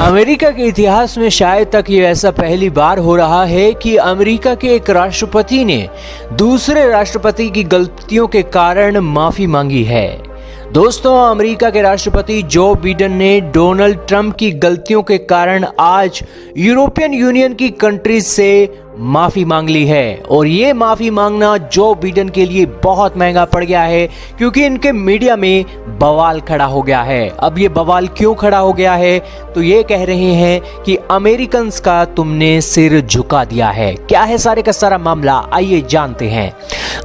America के इतिहास में शायद तक ये ऐसा पहली बार हो रहा है कि अमेरिका के एक राष्ट्रपति ने दूसरे राष्ट्रपति की गलतियों के कारण माफी मांगी है। दोस्तों, अमेरिका के राष्ट्रपति जो बिडेन ने डोनाल्ड ट्रंप की गलतियों के कारण आज यूरोपियन यूनियन की कंट्रीज से माफी मांग ली है और ये माफी मांगना जो बिडेन के लिए बहुत महंगा पड़ गया है, क्योंकि इनके मीडिया में बवाल खड़ा हो गया है। अब ये बवाल क्यों खड़ा हो गया है? तो ये कह रहे हैं कि अमेरिकन्स का तुमने सिर झुका दिया है। क्या है सारे का सारा मामला, आइए जानते हैं।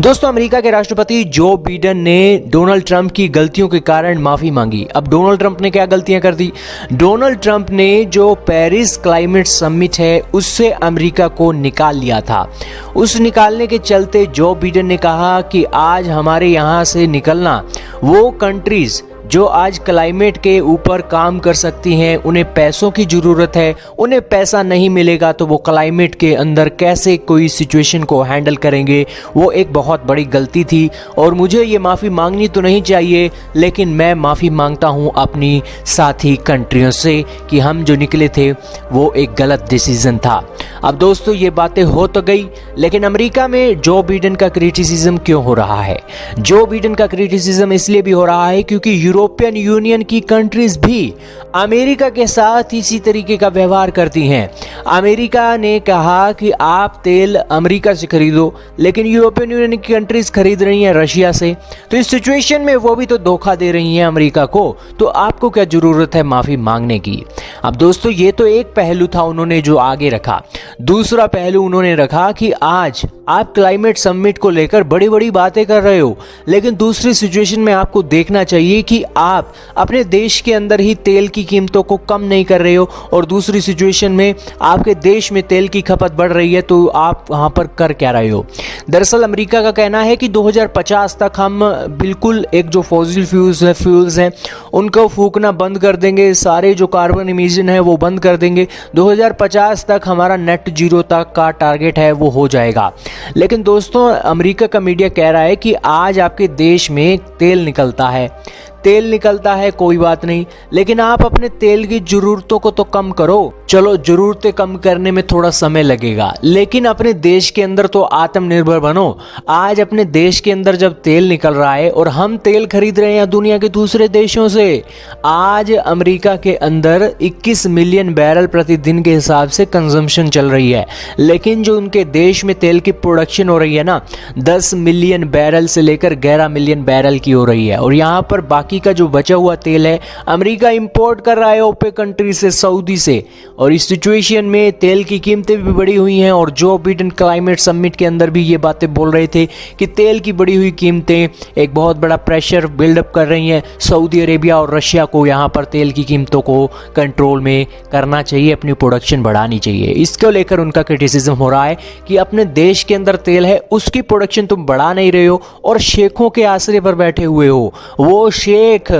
दोस्तों, अमेरिका के राष्ट्रपति जो बिडेन ने डोनाल्ड ट्रंप की गलतियों के कारण माफी मांगी। अब डोनाल्ड ट्रंप ने क्या गलतियां कर दी? डोनाल्ड ट्रंप ने जो पेरिस क्लाइमेट समिट है उससे अमेरिका को निकाल लिया था। उस निकालने के चलते जो बिडेन ने कहा कि आज हमारे यहां से निकलना, वो कंट्रीज जो आज क्लाइमेट के ऊपर काम कर सकती हैं, उन्हें पैसों की जरूरत है, उन्हें पैसा नहीं मिलेगा तो वो क्लाइमेट के अंदर कैसे कोई सिचुएशन को हैंडल करेंगे। वो एक बहुत बड़ी गलती थी और मुझे ये माफ़ी मांगनी तो नहीं चाहिए, लेकिन मैं माफ़ी मांगता हूँ अपनी साथी कंट्रियों से कि हम जो निकले थे वो एक गलत डिसीजन था। अब दोस्तों, ये बातें हो तो गई, लेकिन अमेरिका में जो बिडेन का क्रिटिसिज्म क्यों हो रहा है? जो बिडेन का क्रिटिसिज्म इसलिए भी हो रहा है क्योंकि यूरोपियन यूनियन की कंट्रीज भी अमेरिका के साथ इसी तरीके का व्यवहार करती हैं। अमेरिका ने कहा कि आप तेल अमेरिका से खरीदो, लेकिन यूरोपियन यूनियन की कंट्रीज खरीद रही हैं रशिया से। तो इस सिचुएशन में वो भी तो धोखा दे रही हैं अमेरिका को, तो आपको क्या जरूरत है माफी मांगने की? अब दोस्तों, ये तो एक पहलू था उन्होंने जो आगे रखा। दूसरा पहलू उन्होंने रखा कि आज आप क्लाइमेट समिट को लेकर बड़ी बड़ी बातें कर रहे हो, लेकिन दूसरी सिचुएशन में आपको देखना चाहिए कि आप अपने देश के अंदर ही तेल की कीमतों को कम नहीं कर रहे हो और दूसरी सिचुएशन में आपके देश में तेल की खपत बढ़ रही है, तो आप वहां पर कर क्या रहे हो? दरअसल अमेरिका का कहना है कि 2050 तक हम बिल्कुल एक जो फॉसिल फ्यूल्स हैं उनको फूकना बंद कर देंगे, सारे जो कार्बन इमिशन है वो बंद कर देंगे। 2050 तक हमारा नेट जीरो तक का टारगेट है वो हो जाएगा। लेकिन दोस्तों, अमेरिका का मीडिया कह रहा है कि आज आपके देश में तेल निकलता है, कोई बात नहीं, लेकिन आप अपने तेल की जरूरतों को तो कम करो। चलो, जरूरतें कम करने में थोड़ा समय लगेगा, लेकिन अपने देश के अंदर तो आत्मनिर्भर बनो। आज अपने देश के अंदर जब तेल निकल रहा है और हम तेल खरीद रहे हैं दुनिया के दूसरे देशों से, आज अमेरिका के अंदर 21 मिलियन बैरल प्रतिदिन के हिसाब से कंजम्पशन चल रही है, लेकिन जो उनके देश में तेल की प्रोडक्शन हो रही है ना, 10 मिलियन बैरल से लेकर 11 मिलियन बैरल की हो रही है। और यहाँ पर बाकी का जो बचा हुआ तेल है अमेरिका इंपोर्ट कर रहा है ओपेक कंट्री से, सऊदी से। और इस सिचुएशन में तेल की कीमतें भी बढ़ी हुई हैं और जो बिडेन क्लाइमेट समिट के अंदर भी ये बातें बोल रहे थे कि तेल की बढ़ी हुई कीमतें एक बहुत बड़ा प्रेशर बिल्डअप कर रही हैं सऊदी अरेबिया और रशिया को। यहाँ पर तेल की कीमतों को कंट्रोल में करना चाहिए, अपनी प्रोडक्शन बढ़ानी चाहिए। इसको लेकर उनका क्रिटिसिज्म हो रहा है कि अपने देश के अंदर तेल है उसकी प्रोडक्शन तुम बढ़ा नहीं रहे हो और शेखों के आसरे पर बैठे हुए हो। वो शेख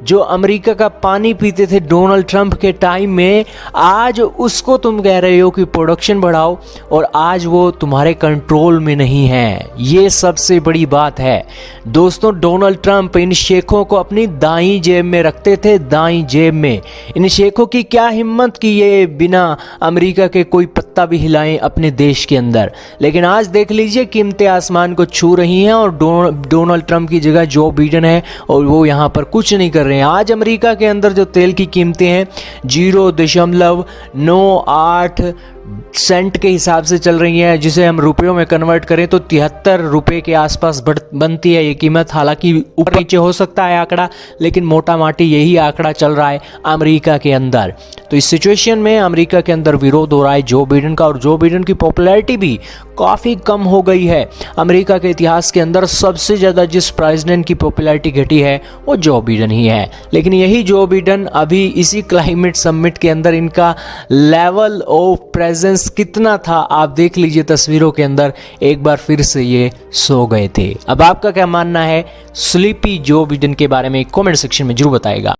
जो अमेरिका का पानी पीते थे डोनाल्ड ट्रंप के टाइम में, आज उसको तुम कह रहे हो कि प्रोडक्शन बढ़ाओ और आज वो तुम्हारे कंट्रोल में नहीं है। ये सबसे बड़ी बात है दोस्तों। डोनाल्ड ट्रंप इन शेखों को अपनी दाईं जेब में रखते थे, दाईं जेब में। इन शेखों की क्या हिम्मत कि ये बिना अमेरिका के कोई पत्ता भी हिलाएं अपने देश के अंदर। लेकिन आज देख लीजिए, कीमतें आसमान को छू रही हैं और डोनाल्ड ट्रंप की जगह जो बिडेन है और वो यहाँ पर कुछ नहीं कर रहे हैं। आज अमेरिका के अंदर जो तेल की कीमतें हैं 0.98 सेंट के हिसाब से चल रही है, जिसे हम रुपयों में कन्वर्ट करें तो 73 रुपए के आसपास बनती है ये कीमत। हालांकि ऊपर नीचे हो सकता है आंकड़ा, लेकिन मोटा माटी यही आंकड़ा चल रहा है अमेरिका के अंदर। तो इस सिचुएशन में अमेरिका के अंदर विरोध हो रहा है जो बिडेन का, और जो बिडेन की पॉपुलैरिटी भी काफ़ी कम हो गई है। अमेरिका के इतिहास के अंदर सबसे ज़्यादा जिस प्रेसिडेंट की पॉपुलैरिटी घटी है वो जो बिडेन ही है। लेकिन यही जो बिडेन अभी इसी क्लाइमेट समिट के अंदर इनका लेवल ऑफ प्रेजेंस कितना था आप देख लीजिए तस्वीरों के अंदर, एक बार फिर से ये सो गए थे। अब आपका क्या मानना है स्लीपी जो बिडेन के बारे में कमेंट सेक्शन में जरूर बताएगा।